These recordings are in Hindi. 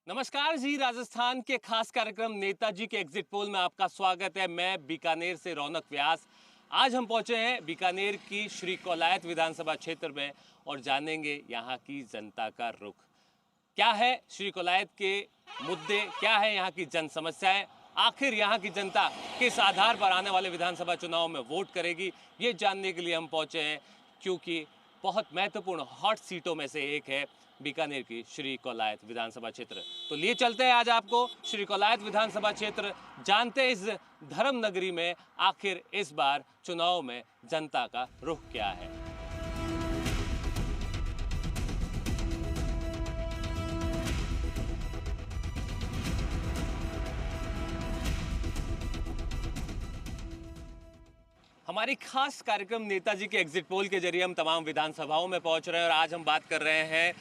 नमस्कार जी, राजस्थान के खास कार्यक्रम नेताजी के एग्जिट पोल में आपका स्वागत है। मैं बीकानेर से रौनक व्यास। आज हम पहुंचे हैं बीकानेर की श्री कौलायत विधानसभा क्षेत्र में और जानेंगे यहाँ की जनता का रुख। क्या है श्री कौलायत के मुद्दे, क्या है यहाँ की जन समस्याएं, आखिर यहाँ की जनता किस आधार पर आने वाले विधानसभा चुनाव में वोट करेगी, ये जानने के लिए हम पहुँचे हैं। क्योंकि बहुत महत्वपूर्ण हॉट सीटों में से एक है बीकानेर की श्री कौलायत विधानसभा क्षेत्र। तो लिए चलते हैं आज आपको श्री कौलायत विधानसभा क्षेत्र, जानते हैं इस धर्म नगरी में आखिर इस बार चुनाव में जनता का रुख क्या है। हमारी खास कार्यक्रम नेताजी के एग्जिट पोल के जरिए हम तमाम विधानसभाओं में पहुंच रहे हैं और आज हम बात कर रहे हैं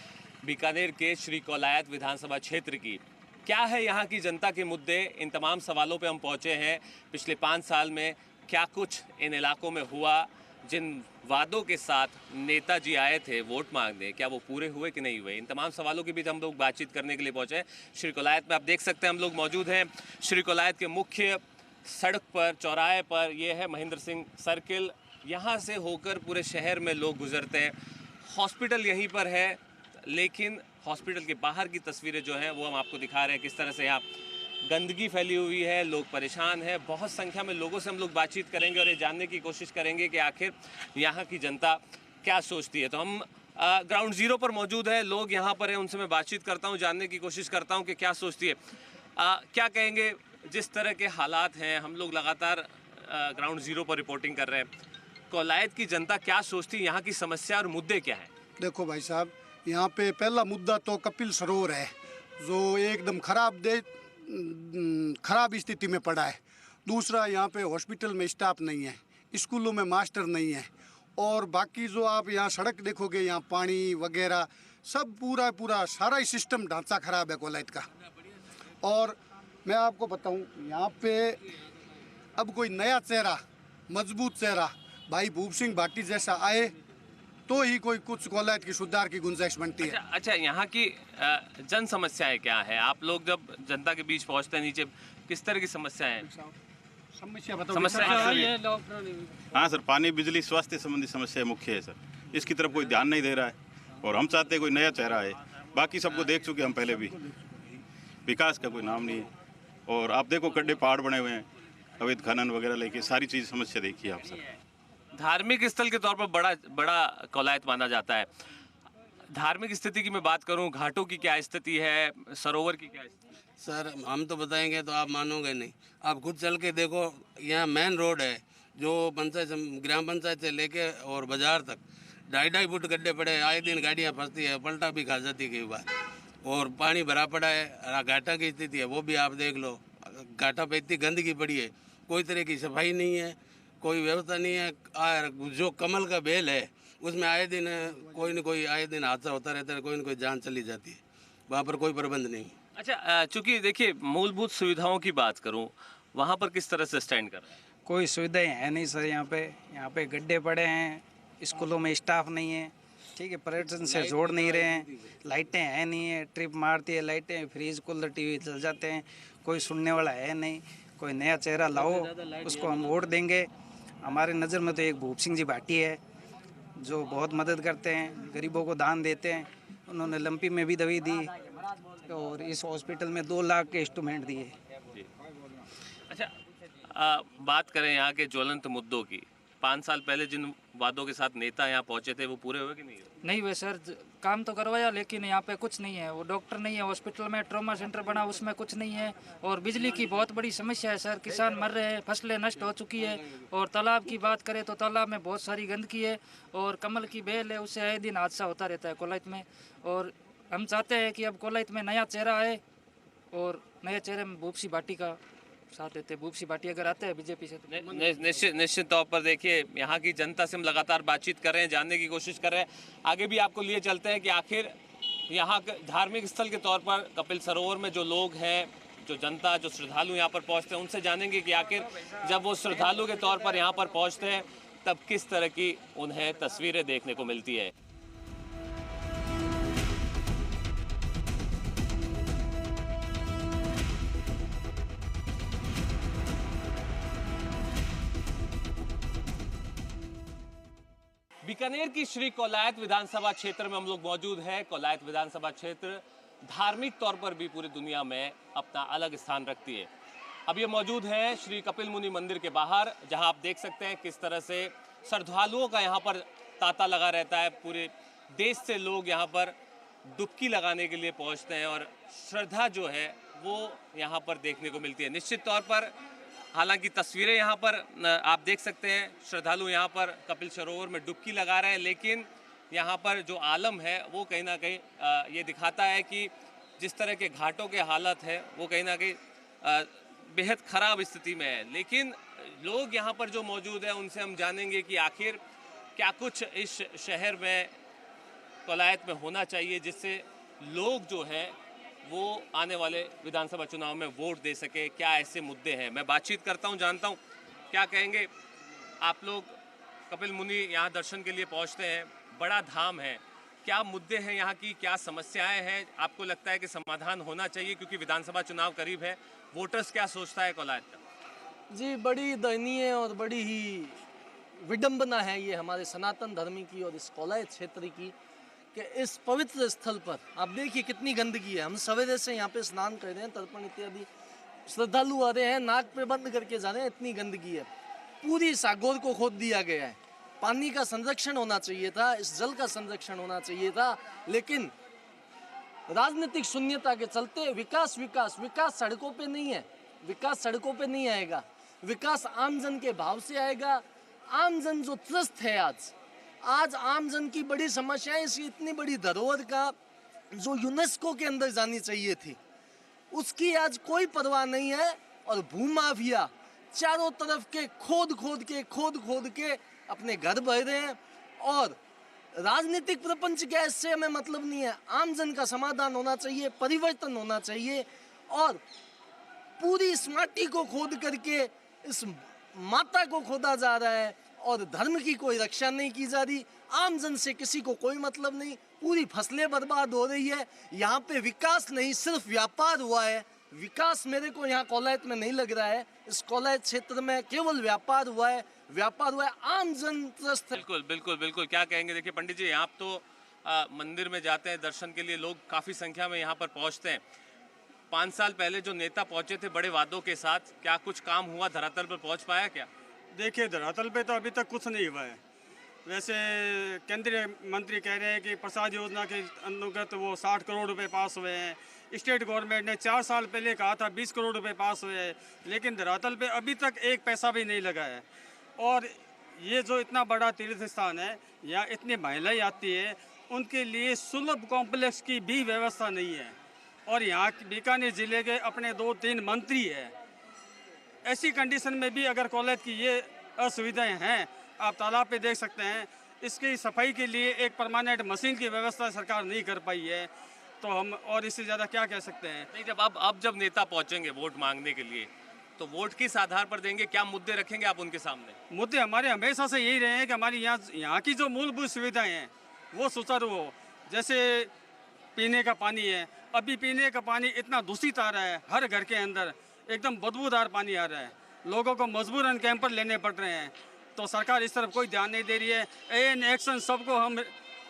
बीकानेर के श्री कौलायत विधानसभा क्षेत्र की। क्या है यहाँ की जनता के मुद्दे, इन तमाम सवालों पे हम पहुँचे हैं। पिछले 5 साल में क्या कुछ इन इलाकों में हुआ, जिन वादों के साथ नेताजी आए थे वोट मांगने, क्या वो पूरे हुए कि नहीं हुए, इन तमाम सवालों के बीच हम लोग बातचीत करने के लिए पहुँचे हैं। श्री कौलायत में आप देख सकते हैं हम लोग मौजूद हैं श्री कौलायत के मुख्य सड़क पर, चौराहे पर। ये है महेंद्र सिंह सर्किल। यहाँ से होकर पूरे शहर में लोग गुजरते हैं। हॉस्पिटल यहीं पर है, लेकिन हॉस्पिटल के बाहर की तस्वीरें जो हैं वो हम आपको दिखा रहे हैं किस तरह से यहाँ गंदगी फैली हुई है, लोग परेशान हैं। बहुत संख्या में लोगों से हम लोग बातचीत करेंगे और ये जानने की कोशिश करेंगे कि आखिर यहाँ की जनता क्या सोचती है। तो हम ग्राउंड जीरो पर मौजूद है, लोग यहाँ पर हैं, उनसे मैं बातचीत करता हूँ, जानने की कोशिश करता हूँ कि क्या सोचती है, क्या कहेंगे। जिस तरह के हालात हैं, हम लोग लगातार ग्राउंड जीरो पर रिपोर्टिंग कर रहे हैं। कौलायत की जनता क्या सोचती है, यहाँ की समस्या और मुद्दे क्या हैं? देखो भाई साहब, यहाँ पे पहला मुद्दा तो कपिल सरोवर है, जो एकदम खराब स्थिति में पड़ा है। दूसरा, यहाँ पे हॉस्पिटल में स्टाफ नहीं है, स्कूलों में मास्टर नहीं है, और बाकी जो आप यहाँ सड़क देखोगे, यहाँ पानी वगैरह सब पूरा सारा ही सिस्टम ढांचा खराब है कौलायत का। और मैं आपको बताऊं, यहाँ पे अब कोई नया चेहरा, मजबूत चेहरा भाई भूप सिंह भाटी जैसा आए तो ही कोई कुछ कौलायत की सुधार की गुंजाइश बनती है। अच्छा, यहाँ की जन समस्याएं क्या है? आप लोग जब जनता के बीच पहुँचते हैं नीचे, किस तरह की समस्याएं हैं? समस्या बताओ। हाँ सर, पानी, बिजली, स्वास्थ्य संबंधी समस्या मुख्य है सर। इसकी तरफ कोई ध्यान नहीं दे रहा है और हम चाहते हैं कोई नया चेहरा आए। बाकी सबको देख चुके हम पहले भी, विकास का कोई नाम नहीं है। और आप देखो गड्ढे पहाड़ बने हुए हैं, अवैध खनन वगैरह लेके सारी चीज़ समस्या देखिए आप सर। धार्मिक स्थल के तौर पर बड़ा कौलायत माना जाता है। धार्मिक स्थिति की मैं बात करूं, घाटों की क्या स्थिति है, सरोवर की क्या स्थिति है? सर हम तो बताएंगे तो आप मानोगे नहीं। आप खुद चल के देखो, यहाँ मेन रोड है जो ग्राम पंचायत से लेके और बाजार तक 2.5 फुट गड्ढे पड़े हैं। आए दिन गाड़ियाँ फंसती है, पलटा भी खा जाती है कई बार, और पानी भरा पड़ा है। घाटा की स्थिति है वो भी आप देख लो, घाटा पे इतनी गंदगी पड़ी है, कोई तरह की सफाई नहीं है, कोई व्यवस्था नहीं है। जो कमल का बेल है उसमें आए दिन कोई न कोई हादसा होता रहता है, कोई न कोई जान चली जाती है, वहाँ पर कोई प्रबंध नहीं। अच्छा, चूंकि देखिए मूलभूत सुविधाओं की बात करूं, वहाँ पर किस तरह से स्टैंड कर रहे हैं? कोई सुविधाएं है नहीं सर। यहाँ पे गड्ढे पड़े हैं, स्कूलों में स्टाफ नहीं है, ठीक है, पर्यटन से जोड़ नहीं रहे हैं, लाइटें हैं नहीं है, ट्रिप मारती है लाइटें, फ्रिज कूलर टीवी चल जाते हैं, कोई सुनने वाला है नहीं। कोई नया चेहरा लाओ, उसको हम वोट देंगे। हमारे नज़र में तो एक भूप सिंह जी भाटी है जो बहुत मदद करते हैं, गरीबों को दान देते हैं। उन्होंने लंपी में भी दवाई दी और इस हॉस्पिटल में 2 लाख के इंस्ट्रूमेंट दिए। अच्छा, बात करें यहाँ के ज्वलंत मुद्दों की। 5 साल पहले जिन वादों के साथ नेता यहाँ पहुँचे थे वो पूरे हुए कि नहीं हुए? नहीं हुए सर, काम तो करवाया लेकिन यहाँ पे कुछ नहीं है। वो डॉक्टर नहीं है, हॉस्पिटल में ट्रॉमा सेंटर बना उसमें कुछ नहीं है, और बिजली की बहुत बड़ी समस्या है सर। किसान मर रहे हैं, फसलें नष्ट हो चुकी है, और तालाब की बात करें तो तालाब में बहुत सारी गंदगी है, और कमल की बेल है, उससे आए दिन हादसा होता रहता है कौलायत में। और हम चाहते हैं कि अब कौलायत में नया चेहरा आए, और नए चेहरे में भूप सिंह भाटी का साथ देते। भूप सिंह भाटी अगर आते हैं बीजेपी से तो निश्चित तौर पर देखिए यहाँ की जनता से हम लगातार बातचीत कर रहे हैं, जानने की कोशिश कर रहे हैं। आगे भी आपको लिए चलते हैं कि आखिर यहाँ धार्मिक स्थल के तौर पर कपिल सरोवर में जो लोग हैं, जो जनता, जो श्रद्धालु यहाँ पर पहुँचते हैं, उनसे जानेंगे कि आखिर जब वो श्रद्धालु के तौर पर यहाँ पर पहुँचते हैं तब किस तरह की उन्हें तस्वीरें देखने को मिलती है। बीकानेर की श्री कौलायत विधानसभा क्षेत्र में हम लोग मौजूद हैं। कौलायत विधानसभा क्षेत्र धार्मिक तौर पर भी पूरी दुनिया में अपना अलग स्थान रखती है। अब ये मौजूद है श्री कपिल मुनि मंदिर के बाहर, जहां आप देख सकते हैं किस तरह से श्रद्धालुओं का यहाँ पर तांता लगा रहता है। पूरे देश से लोग यहाँ पर डुबकी लगाने के लिए पहुँचते हैं और श्रद्धा जो है वो यहाँ पर देखने को मिलती है। निश्चित तौर पर हालांकि तस्वीरें यहाँ पर आप देख सकते हैं, श्रद्धालु यहाँ पर कपिल सरोवर में डुबकी लगा रहे हैं, लेकिन यहाँ पर जो आलम है वो कहीं ना कहीं ये दिखाता है कि जिस तरह के घाटों के हालत है वो कहीं ना कहीं बेहद ख़राब स्थिति में है। लेकिन लोग यहाँ पर जो मौजूद हैं उनसे हम जानेंगे कि आखिर क्या कुछ इस शहर में कौलायत में होना चाहिए जिससे लोग जो है वो आने वाले विधानसभा चुनाव में वोट दे सके। क्या ऐसे मुद्दे हैं, मैं बातचीत करता हूं, जानता हूं क्या कहेंगे आप लोग। कपिल मुनि यहाँ दर्शन के लिए पहुंचते हैं, बड़ा धाम है, क्या मुद्दे हैं यहाँ की, क्या समस्याएं हैं, आपको लगता है कि समाधान होना चाहिए क्योंकि विधानसभा चुनाव करीब है। वोटर्स क्या सोचता है कौलायत का? जी, बड़ी दयनीय और बड़ी ही विडंबना है ये हमारे सनातन धर्म की और इस कौलायत क्षेत्र की कि इस पवित्र स्थल पर आप देखिए कितनी गंदगी है। हम सवेरे से यहाँ पे स्नान कर रहे हैं, तर्पण इत्यादि श्रद्धालु आ रहे हैं, नाक पे बंद करके जा रहे हैं, इतनी गंदगी है। पूरी सागौर को खोद दिया गया है। पानी का संरक्षण होना चाहिए था, इस जल का संरक्षण होना चाहिए था, लेकिन राजनीतिक शून्यता के चलते विकास विकास विकास सड़कों पे नहीं है। विकास सड़कों पे नहीं आएगा, विकास आमजन के भाव से आएगा। आमजन जो त्रस्त है आज आमजन की बड़ी समस्या है। इसकी इतनी बड़ी धरोहर का जो यूनेस्को के अंदर जानी चाहिए थी उसकी आज कोई परवाह नहीं है। और भूमाफिया चारों तरफ के खोद खोद के अपने घर भर रहे हैं। और राजनीतिक प्रपंच क्या, इससे हमें मतलब नहीं है। आमजन का समाधान होना चाहिए, परिवर्तन होना चाहिए। और पूरी इस माटी को खोद करके इस माता को खोदा जा रहा है और धर्म की कोई रक्षा नहीं की जा रही। आमजन से किसी को कोई मतलब नहीं, पूरी फसलें बर्बाद हो रही है। यहाँ पे विकास नहीं, सिर्फ व्यापार हुआ है। विकास मेरे को यहाँ कौलायत में नहीं लग रहा है। इस कौलायत क्षेत्र में केवल व्यापार हुआ है, आमजन त्रस्त है। बिल्कुल बिल्कुल बिल्कुल, क्या कहेंगे। देखिए पंडित जी, आप तो मंदिर में जाते हैं दर्शन के लिए, लोग काफ़ी संख्या में यहाँ पर पहुँचते हैं। 5 साल पहले जो नेता पहुँचे थे बड़े वादों के साथ, क्या कुछ काम हुआ, धरातल पर पहुँच पाया क्या? देखिए, धरातल पे तो अभी तक कुछ नहीं हुआ है। वैसे केंद्रीय मंत्री कह रहे हैं कि प्रसाद योजना के अंतर्गत वो 60 करोड़ रुपए पास हुए हैं। स्टेट गवर्नमेंट ने 4 साल पहले कहा था 20 करोड़ रुपए पास हुए हैं, लेकिन धरातल पे अभी तक एक पैसा भी नहीं लगा है। और ये जो इतना बड़ा तीर्थ स्थान है, यहाँ इतनी महिलाएं आती है, उनके लिए सुलभ कॉम्प्लेक्स की भी व्यवस्था नहीं है। और यहाँ बीकानेर ज़िले के अपने 2-3 मंत्री हैं। ऐसी कंडीशन में भी अगर कौलायत की ये असुविधाएं हैं, आप तालाब पे देख सकते हैं, इसकी सफाई के लिए एक परमानेंट मशीन की व्यवस्था सरकार नहीं कर पाई है। तो हम और इससे ज़्यादा क्या कह सकते हैं। नहीं, जब नेता पहुंचेंगे वोट मांगने के लिए तो वोट किस आधार पर देंगे, क्या मुद्दे रखेंगे आप उनके सामने? मुद्दे हमारे हमेशा से यही रहे हैं कि हमारी यहाँ की जो मूलभूत सुविधाएं हैं वो सुचारू हो। जैसे पीने का पानी है, अभी पीने का पानी इतना दूषित आ रहा है, हर घर के अंदर एकदम बदबूदार पानी आ रहा है। लोगों को मजबूरन कैंपर लेने पड़ रहे हैं। तो सरकार इस तरफ कोई ध्यान नहीं दे रही है। एन एक्शन सबको हम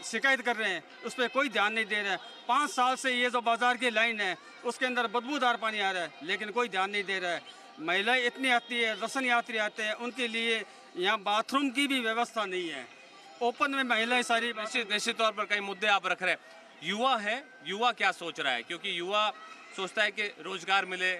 शिकायत कर रहे हैं, उस पर कोई ध्यान नहीं दे रहा है। 5 साल से ये जो बाजार की लाइन है उसके अंदर बदबूदार पानी आ रहा है, लेकिन कोई ध्यान नहीं दे रहा है। महिलाएं इतनी आती है, दर्शन यात्री आते हैं, उनके लिए यहाँ बाथरूम की भी व्यवस्था नहीं है। ओपन में महिलाएं सारी। निश्चित तौर पर कई मुद्दे आप रख रहे हैं। युवा है, युवा क्या सोच रहा है? क्योंकि युवा सोचता है कि रोजगार मिले,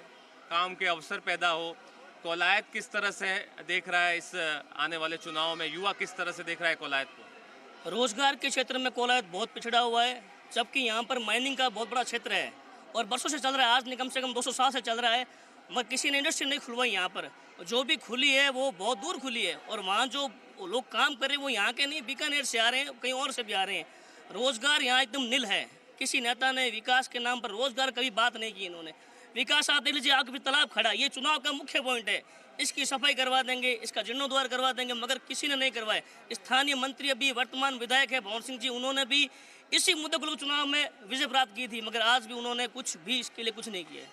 काम के अवसर पैदा हो। कौलायत किस तरह से देख रहा है इस आने वाले चुनाव में, युवा किस तरह से देख रहा है कौलायत को? रोजगार के क्षेत्र में कौलायत बहुत पिछड़ा हुआ है, जबकि यहाँ पर माइनिंग का बहुत बड़ा क्षेत्र है और बरसों से चल रहा है। आज नहीं, कम से कम 200 साल से चल रहा है, मगर किसी ने इंडस्ट्री नहीं खुलवाई यहाँ पर। जो भी खुली है वो बहुत दूर खुली है और वहाँ जो लोग काम कर रहे हैं वो यहाँ के नहीं, बीकानेर से आ रहे हैं, कहीं और से भी आ रहे हैं। रोजगार यहाँ एकदम नील है। किसी नेता ने विकास के नाम पर रोजगार कभी बात नहीं की इन्होंने। विकास आप देख लीजिए, आपके भी तालाब खड़ा, ये चुनाव का मुख्य पॉइंट है। इसकी सफाई करवा देंगे, इसका जीर्णोद्वार करवा देंगे, मगर किसी ने नहीं करवाए। स्थानीय मंत्री अभी वर्तमान विधायक है भवन सिंह जी, उन्होंने भी इसी मुद्दे को चुनाव में विजय प्राप्त की थी, मगर आज भी उन्होंने कुछ भी इसके लिए कुछ नहीं किया।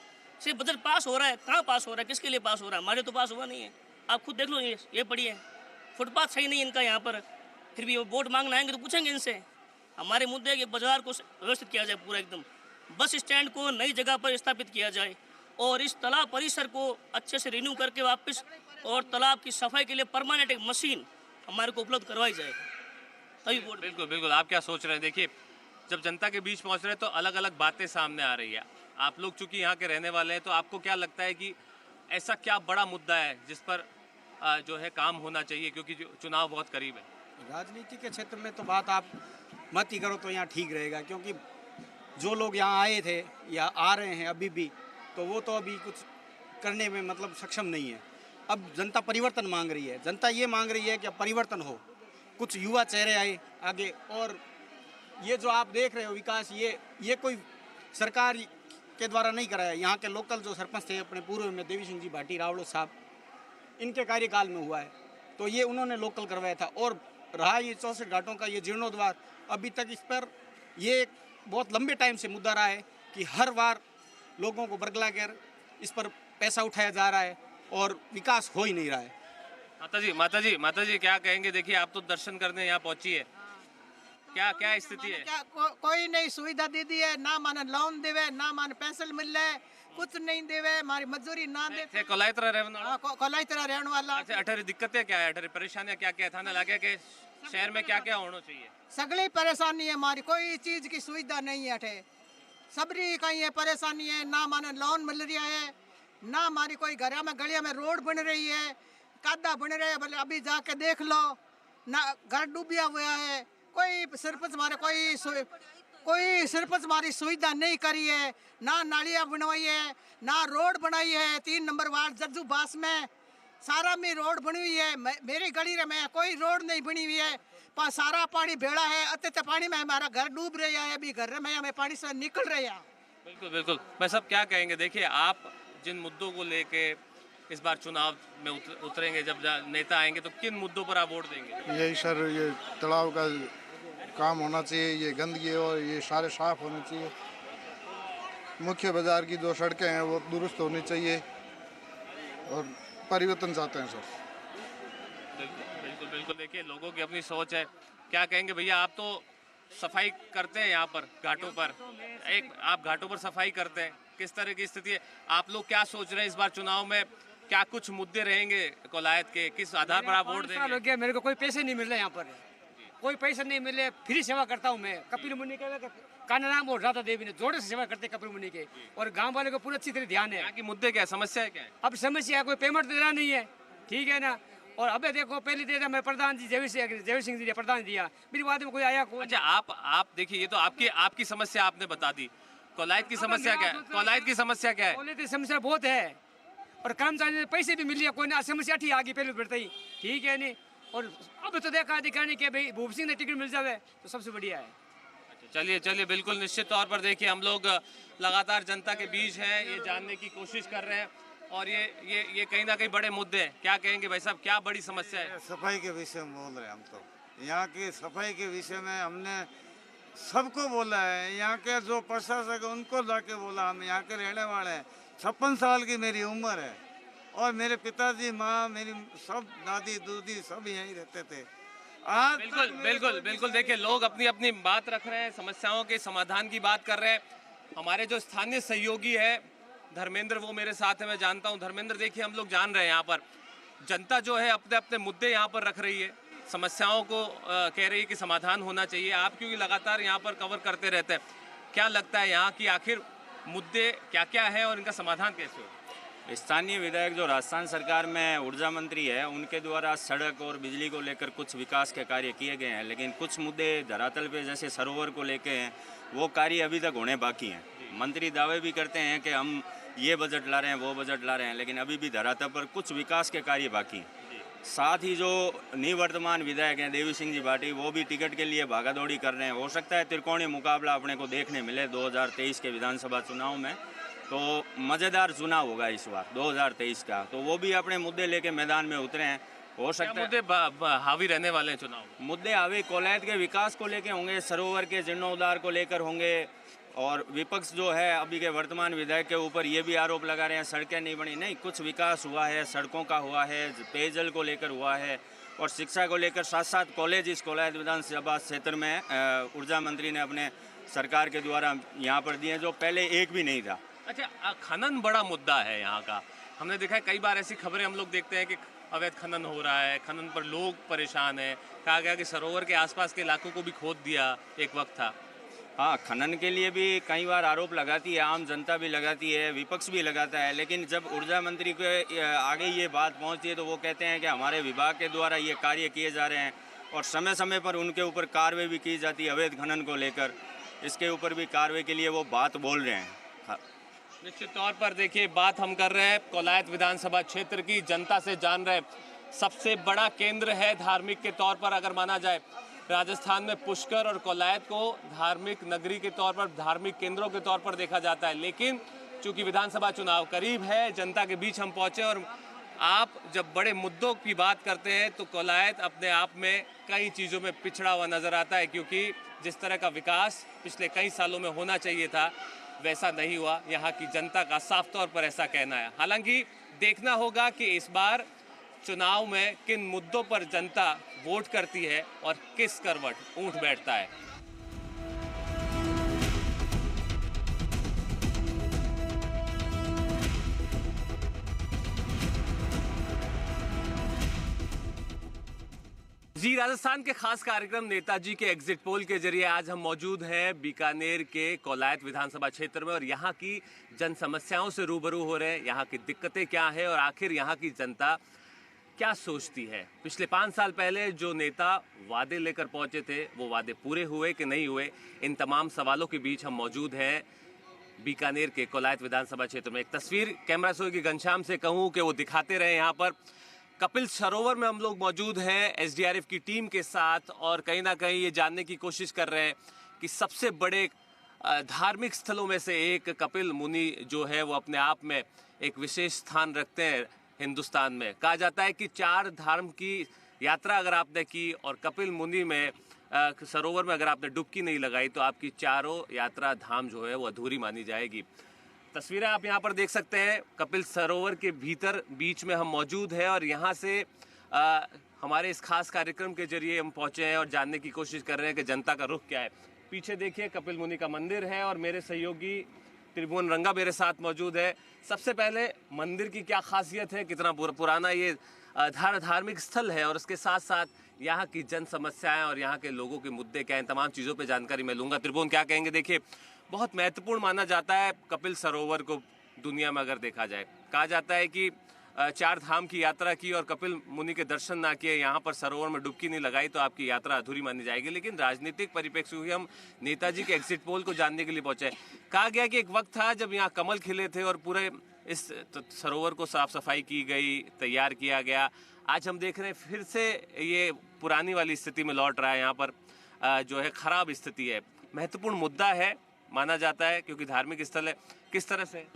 सिर्फ बजट पास हो रहा है, कहाँ पास हो रहा है, किसके लिए पास हो रहा है? हमारे तो पास हुआ नहीं है। आप खुद देख लो, ये पड़ी है, फुटपाथ सही नहीं इनका यहाँ पर, फिर भी वो वोट मांगने आएंगे तो पूछेंगे इनसे। हमारे मुद्दे है कि बाजार को व्यवस्थित किया जाए पूरा एकदम, बस स्टैंड को नई जगह पर स्थापित किया जाए और इस तालाब परिसर को अच्छे से रिन्यू करके वापस और तालाब की सफाई के लिए परमानेंट एक मशीन हमारे को उपलब्ध करवाई जाए, तभी वोट। बिल्कुल बिल्कुल, आप क्या सोच रहे हैं? देखिए, जब जनता के बीच पहुंच रहे हैं तो अलग अलग बातें सामने आ रही है। आप लोग चूंकि यहाँ के रहने वाले हैं, तो आपको क्या लगता है कि ऐसा क्या बड़ा मुद्दा है जिस पर जो है काम होना चाहिए, क्योंकि चुनाव बहुत करीब है? राजनीति के क्षेत्र में तो बात आप मत ही करो तो यहाँ ठीक रहेगा, क्योंकि जो लोग यहाँ आए थे या आ रहे हैं अभी भी, तो वो तो अभी कुछ करने में मतलब सक्षम नहीं है। अब जनता परिवर्तन मांग रही है, जनता ये मांग रही है कि अब परिवर्तन हो, कुछ युवा चेहरे आए आगे। और ये जो आप देख रहे हो विकास, ये कोई सरकार के द्वारा नहीं कराया। यहाँ के लोकल जो सरपंच थे अपने पूर्व में, देवी सिंह जी भाटी रावड़ो साहब, इनके कार्यकाल में हुआ है, तो ये उन्होंने लोकल करवाया था। और रहा ये 64 घाटों का ये जीर्णोद्वार, अभी तक इस पर ये बहुत लंबे टाइम से मुद्दा रहा है कि हर बार लोगों को बरगला कर इस पर पैसा उठाया जा रहा है और विकास हो ही नहीं रहा है। माता जी क्या कहेंगे? देखिए, आप तो दर्शन करने यहाँ पहुंची है, क्या स्थिति है? कोई नहीं सुविधा दे दी है, ना माने लोन देवे, ना माने पेंशन मिल रहे, कुछ नहीं देवे, हमारी मजदूरी ना दे। कोलाइतरा रहने वाला। अच्छा, अठारी दिक्कतें क्या है, अठारी परेशानियां क्या क्या है? थाने लगे के शहर में क्या क्या होना चाहिए? सगली परेशानी है हमारी, कोई चीज की सुविधा नहीं है अठे, सबरी कहीं है परेशानी है, ना माने लोन मिल रहा है, ना हमारी कोई घर में गलिया में रोड बन रही है, कादा बन रहे हैं, भले अभी जाके देख लो ना, घर डूबिया हुआ है। कोई सरपंच हमारे कोई सरपंच हमारी सुविधा नहीं करी है, ना नालियाँ बनवाई है, ना रोड बनाई है। 3 नंबर वार्ड जज्जू बास में सारा में रोड बनी हुई है, मेरी गली में कोई रोड नहीं बनी हुई है, पर सारा पानी भेड़ा है, अत्यंत पानी में हमारा घर डूब रहा है, अभी घर में हमें पानी से निकल रहे हैं। बिल्कुल बिल्कुल, मैं सब क्या कहेंगे? देखिए, आप जिन मुद्दों को लेके इस बार चुनाव में उतरेंगे, जब नेता आएंगे, तो किन मुद्दों पर आप वोट देंगे? यही सर, ये तालाब का काम होना चाहिए, ये गंदगी और ये सारे साफ होने चाहिए, मुख्य बाजार की जो सड़कें हैं वो दुरुस्त होनी चाहिए, और परिवर्तन चाहते हैं सर। बिल्कुल बिल्कुल, देखिए, लोगों की अपनी सोच है। क्या कहेंगे भैया? आप तो सफाई करते हैं यहाँ पर घाटों पर, आप घाटों पर सफाई करते हैं, किस तरह की स्थिति है? आप लोग क्या सोच रहे हैं इस बार चुनाव में? क्या कुछ मुद्दे रहेंगे कोलायत के, किस आधार पर आप वोट देंगे? मेरे को कोई पैसे नहीं मिल रहे, यहाँ पर कोई पैसे नहीं मिले, फ्री सेवा करता हूँ मैं। कपिल मुनि के कानाराम और राधा देवी ने जोड़े से सेवा करते कपिल मुनि के, और गांव वाले को पूरी अच्छी तरह ध्यान है। यहाँ की मुद्दे क्या है, समस्या है क्या है? अब समस्या कोई पेमेंट देना नहीं है, ठीक है ना। और अबे देखो, पहले दे मैं प्रधान जी जय सिंह जी ने प्रधान दिया, मेरी बाद में कोई आया कोई। अच्छा, आप देखिए, ये तो आपकी समस्या आपने बता दी। कोलायत की समस्या क्या है? कोलायत की समस्या क्या है? कोलायत की समस्या बहुत है, और कर्मचारी पैसे भी मिल लिया, कोई ना समस्या ठीक आगे पहले बढ़ता ही, ठीक है नहीं। और अब तो देखा अधिकारी के भाई भूप सिंह ने टिकट मिल जावे तो सबसे बढ़िया है। चलिए बिल्कुल, निश्चित तौर पर देखिए, हम लोग लगातार जनता के बीच हैं, ये जानने की कोशिश कर रहे हैं, और ये कहीं ना कहीं बड़े मुद्दे हैं। क्या कहेंगे भाई साहब, क्या बड़ी समस्या है? सफाई के विषय में बोल रहे हैं हम तो, यहाँ की सफाई के विषय में हमने सबको बोला है, यहाँ के जो प्रशासक है उनको जाके बोला, हम यहाँ के रहने वाले हैं, 56 साल की मेरी उम्र है, और मेरे पिताजी, माँ, मेरी सब दादी दूदी सब यहीं रहते थे। आज बिल्कुल, देखिए, लोग अपनी अपनी बात रख रहे हैं, समस्याओं के समाधान की बात कर रहे हैं। हमारे जो स्थानीय सहयोगी है धर्मेंद्र, वो मेरे साथ है, मैं जानता हूँ। धर्मेंद्र, देखिए, हम लोग जान रहे हैं यहाँ पर जनता जो है अपने अपने मुद्दे यहाँ पर रख रही है, समस्याओं को कह रही है कि समाधान होना चाहिए। आप क्योंकि लगातार यहाँ पर कवर करते रहते हैं, क्या लगता है यहाँ की आखिर मुद्दे क्या क्या है और इनका समाधान कैसे हो? स्थानीय विधायक जो राजस्थान सरकार में ऊर्जा मंत्री है, उनके द्वारा सड़क और बिजली को लेकर कुछ विकास के कार्य किए गए हैं, लेकिन कुछ मुद्दे धरातल पे जैसे सरोवर को लेके हैं, वो कार्य अभी तक होने बाकी हैं। मंत्री दावे भी करते हैं कि हम ये बजट ला रहे हैं, वो बजट ला रहे हैं, लेकिन अभी भी धरातल पर कुछ विकास के कार्य बाकी हैं। साथ ही जो निवर्तमान विधायक हैं देवी सिंह जी भाटी, वो भी टिकट के लिए भागादौड़ी कर रहे हैं। हो सकता है त्रिकोणीय मुकाबला अपने को देखने मिले 2023 के विधानसभा चुनाव में, तो मज़ेदार चुनाव होगा इस बार 2023 का, तो वो भी अपने मुद्दे लेके मैदान में उतरे हैं। हो सकता है मुद्दे हावी रहने वाले हैं चुनाव? मुद्दे हावी कोलायत के विकास को लेके होंगे, सरोवर के जीर्णोद्धार को लेकर होंगे, और विपक्ष जो है अभी के वर्तमान विधायक के ऊपर ये भी आरोप लगा रहे हैं सड़कें नहीं बनी। नहीं, कुछ विकास हुआ है, सड़कों का हुआ है, पेयजल को लेकर हुआ है, और शिक्षा को लेकर साथ साथ कॉलेज इस कोलायत विधानसभा क्षेत्र में ऊर्जा मंत्री ने अपने सरकार के द्वारा यहाँ पर दिए, जो पहले एक भी नहीं था। अच्छा, खनन बड़ा मुद्दा है यहाँ का। हमने देखा है कई बार ऐसी खबरें हम लोग देखते हैं कि अवैध खनन हो रहा है, खनन पर लोग परेशान है। कहा गया कि सरोवर के आसपास के इलाकों को भी खोद दिया एक वक्त था। हाँ, खनन के लिए भी कई बार आरोप लगाती है, आम जनता भी लगाती है, विपक्ष भी लगाता है, लेकिन जब ऊर्जा मंत्री के आगे ये बात पहुंचती है तो वो कहते हैं कि हमारे विभाग के द्वारा ये कार्य किए जा रहे हैं और समय समय पर उनके ऊपर कार्रवाई भी की जाती है। अवैध खनन को लेकर इसके ऊपर भी कार्रवाई के लिए वो बात बोल रहे हैं। निश्चित तौर पर देखिए, बात हम कर रहे हैं कोलायत विधानसभा क्षेत्र की, जनता से जान रहे हैं। सबसे बड़ा केंद्र है धार्मिक के तौर पर अगर माना जाए। राजस्थान में पुष्कर और कोलायत को धार्मिक नगरी के तौर पर, धार्मिक केंद्रों के तौर पर देखा जाता है, लेकिन चूंकि विधानसभा चुनाव करीब है, जनता के बीच हम पहुंचे और आप जब बड़े मुद्दों की बात करते हैं तो कोलायत अपने आप में कई चीज़ों में पिछड़ा हुआ नजर आता है, क्योंकि जिस तरह का विकास पिछले कई सालों में होना चाहिए था वैसा नहीं हुआ। यहाँ की जनता का साफ तौर पर ऐसा कहना है। हालांकि देखना होगा कि इस बार चुनाव में किन मुद्दों पर जनता वोट करती है और किस करवट ऊंट बैठता है। जी, राजस्थान के खास कार्यक्रम नेताजी के एग्जिट पोल के जरिए आज हम मौजूद हैं बीकानेर के कोलायत विधानसभा क्षेत्र में और यहाँ की जन समस्याओं से रूबरू हो रहे हैं। यहाँ की दिक्कतें क्या है और आखिर यहाँ की जनता क्या सोचती है। पिछले 5 साल पहले जो नेता वादे लेकर पहुंचे थे वो वादे पूरे हुए कि नहीं हुए, इन तमाम सवालों के बीच हम मौजूद हैं बीकानेर के कोलायत विधानसभा क्षेत्र में। एक तस्वीर कैमरा से होगी, घनश्याम से कहूँ कि वो दिखाते रहे। यहाँ पर कपिल सरोवर में हम लोग मौजूद हैं एसडीआरएफ की टीम के साथ और कहीं ना कहीं ये जानने की कोशिश कर रहे हैं कि सबसे बड़े धार्मिक स्थलों में से एक कपिल मुनि जो है वो अपने आप में एक विशेष स्थान रखते हैं हिंदुस्तान में। कहा जाता है कि 4 धाम की यात्रा अगर आपने की और कपिल मुनि में सरोवर में अगर आपने डुबकी नहीं लगाई तो आपकी चारों यात्रा धाम जो है वो अधूरी मानी जाएगी। तस्वीरें आप यहाँ पर देख सकते हैं, कपिल सरोवर के भीतर बीच में हम मौजूद हैं और यहाँ से हमारे इस खास कार्यक्रम के जरिए हम पहुँचे हैं और जानने की कोशिश कर रहे हैं कि जनता का रुख क्या है। पीछे देखिए कपिल मुनि का मंदिर है और मेरे सहयोगी त्रिभुवन रंगा मेरे साथ मौजूद है। सबसे पहले मंदिर की क्या खासियत है, कितना पुराना ये धार्मिक स्थल है और उसके साथ साथ यहाँ की जन समस्याएं और यहाँ के लोगों के मुद्दे क्या हैं, तमाम चीज़ों पे जानकारी मैं लूँगा। त्रिभुवन क्या कहेंगे? देखिए, बहुत महत्वपूर्ण माना जाता है कपिल सरोवर को दुनिया में अगर देखा जाए। कहा जाता है कि 4 धाम की यात्रा की और कपिल मुनि के दर्शन ना किए, यहाँ पर सरोवर में डुबकी नहीं लगाई तो आपकी यात्रा अधूरी मानी जाएगी। लेकिन राजनीतिक परिप्रेक्ष्य हुई, हम नेताजी के एग्जिट पोल को जानने के लिए पहुंचे। कहा गया कि एक वक्त था जब यहाँ कमल खिले थे और पूरे इस सरोवर को साफ सफाई की गई, तैयार किया गया। आज हम देख रहे हैं फिर से ये पुरानी वाली स्थिति में लौट रहा है। यहाँ पर जो है खराब स्थिति है। महत्वपूर्ण मुद्दा है माना जाता है क्योंकि धार्मिक स्थल है। किस तरह से?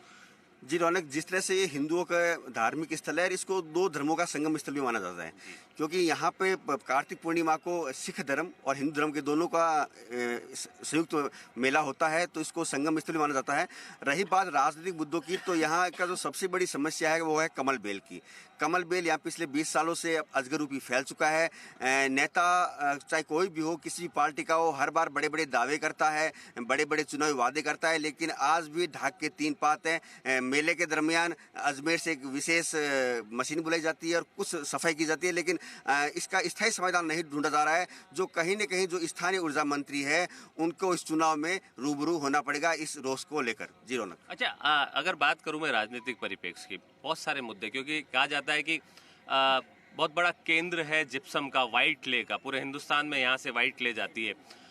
जी रौनक, जिस तरह से ये हिंदुओं का धार्मिक स्थल है, इसको 2 धर्मों का संगम स्थल भी माना जाता है, क्योंकि यहाँ पे कार्तिक पूर्णिमा को सिख धर्म और हिंदू धर्म के दोनों का संयुक्त मेला होता है, तो इसको संगम स्थल भी माना जाता है। रही बात राजनीतिक मुद्दों की, तो यहाँ का जो सबसे बड़ी समस्या है वो है कमल बेल की। कमल बेल यहाँ पिछले 20 सालों से अजगर रूपी फैल चुका है। नेता चाहे कोई भी हो, किसी भी पार्टी का हो, हर बार बड़े बड़े दावे करता है, बड़े बड़े चुनावी वादे करता है, लेकिन आज भी ढाक के 3 पात हैं। मेले के दरमियान अजमेर से एक विशेष मशीन बुलाई जाती है और कुछ सफाई की जाती है, लेकिन इसका स्थायी समाधान नहीं ढूंढा जा रहा है, जो कहीं न कहीं जो स्थानीय ऊर्जा मंत्री है उनको इस चुनाव में रूबरू होना पड़ेगा इस रोष को लेकर। जी रौनक। अच्छा, अगर बात करूं मैं राजनीतिक परिप्रेक्ष्य की, बहुत सारे मुद्दे, क्योंकि कहा जाता है कि बहुत बड़ा केंद्र है जिप्सम का, व्हाइट क्ले का, पूरे हिंदुस्तान में यहाँ से व्हाइट क्ले जाती है।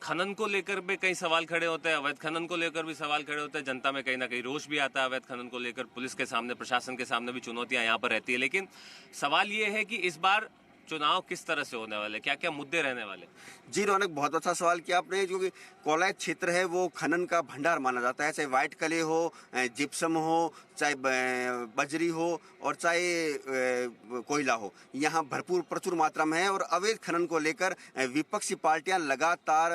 खनन को लेकर भी कई सवाल खड़े होते हैं, अवैध खनन को लेकर भी सवाल खड़े होते हैं। जनता में कहीं ना कहीं रोष भी आता है अवैध खनन को लेकर। पुलिस के सामने, प्रशासन के सामने भी चुनौतियां यहाँ पर रहती है। लेकिन सवाल ये है कि इस बार चुनाव किस तरह से होने वाले, क्या क्या मुद्दे रहने वाले? जी रौनक, बहुत अच्छा सवाल किया आपने। जो कि कोलायत क्षेत्र है वो खनन का भंडार माना जाता है, चाहे व्हाइट क्ले हो, जिप्सम हो, चाहे बजरी हो और चाहे कोयला हो, यहाँ भरपूर प्रचुर मात्रा में है। और अवैध खनन को लेकर विपक्षी पार्टियां लगातार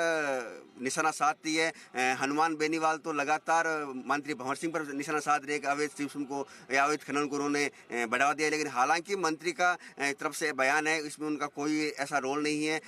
निशाना साधती है। हनुमान बेनीवाल तो लगातार मंत्री भंवर सिंह पर निशाना साध रहे, अवैध जिप्सम को या अवैध खनन को उन्होंने बढ़ावा दिया। लेकिन हालांकि मंत्री का तरफ से बयान है, इसमें उनका कोई ऐसा रोल नहीं है।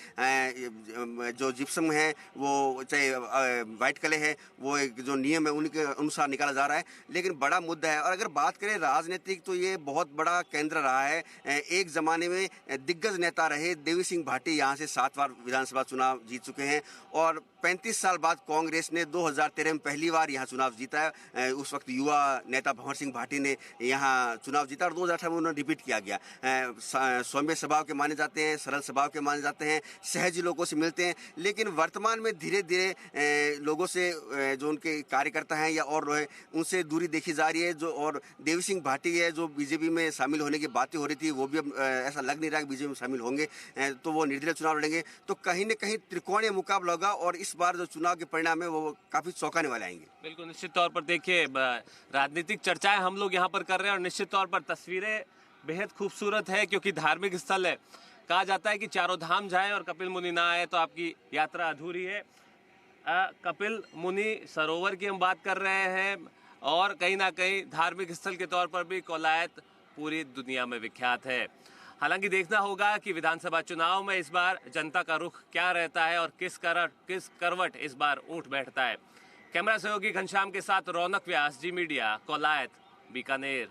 जो जिप्सम है वो चाहे व्हाइट क्ले है, वो एक जो नियम है उनके अनुसार निकाला जा रहा है। लेकिन बड़ा मुद्दा है। और अगर बात करें राजनीतिक, तो ये बहुत बड़ा केंद्र रहा है। एक जमाने में दिग्गज नेता रहे देवी सिंह भाटी, यहाँ से 7 बार विधानसभा चुनाव जीत चुके हैं। और 35 साल बाद कांग्रेस ने 2013 में पहली बार यहाँ चुनाव जीता है। उस वक्त युवा नेता भंवर सिंह भाटी ने यहाँ चुनाव जीता और 2018 में उन्होंने रिपीट किया गया। सौम्य स्वभाव के माने जाते हैं, सरल स्वभाव के माने जाते हैं, सहज लोगों से मिलते हैं। लेकिन वर्तमान में धीरे धीरे लोगों से जो उनके कार्यकर्ता हैं या और है उनसे दूरी देखी जा रही है। जो और देवी सिंह भाटी है, जो बीजेपी में शामिल होने की बातें हो रही थी, वो भी अब ऐसा लग नहीं रहा कि बीजेपी में शामिल होंगे, तो वो निर्दलीय चुनाव लड़ेंगे। तो कहीं न कहीं त्रिकोणीय मुकाबला होगा और इस बार जो चुनाव के परिणाम है वो काफी चौंकाने वाले आएंगे। बिल्कुल, निश्चित तौर पर देखिए राजनीतिक चर्चाएं हम लोग यहाँ पर कर रहे हैं और निश्चित तौर पर तस्वीरें बेहद खूबसूरत है, क्योंकि धार्मिक स्थल है। कहा जाता है कि चारों धाम जाएं और कपिल मुनि ना आए तो आपकी यात्रा अधूरी है। कपिल मुनि सरोवर की हम बात कर रहे हैं और कहीं ना कहीं धार्मिक स्थल के तौर पर भी कोलायत पूरी दुनिया में विख्यात है। हालांकि देखना होगा कि विधानसभा चुनाव में इस बार जनता का रुख क्या रहता है और किस करवट इस बार ऊँट बैठता है। कैमरा सहयोगी घनश्याम के साथ रौनक व्यास, जी मीडिया, कोलायत, बीकानेर।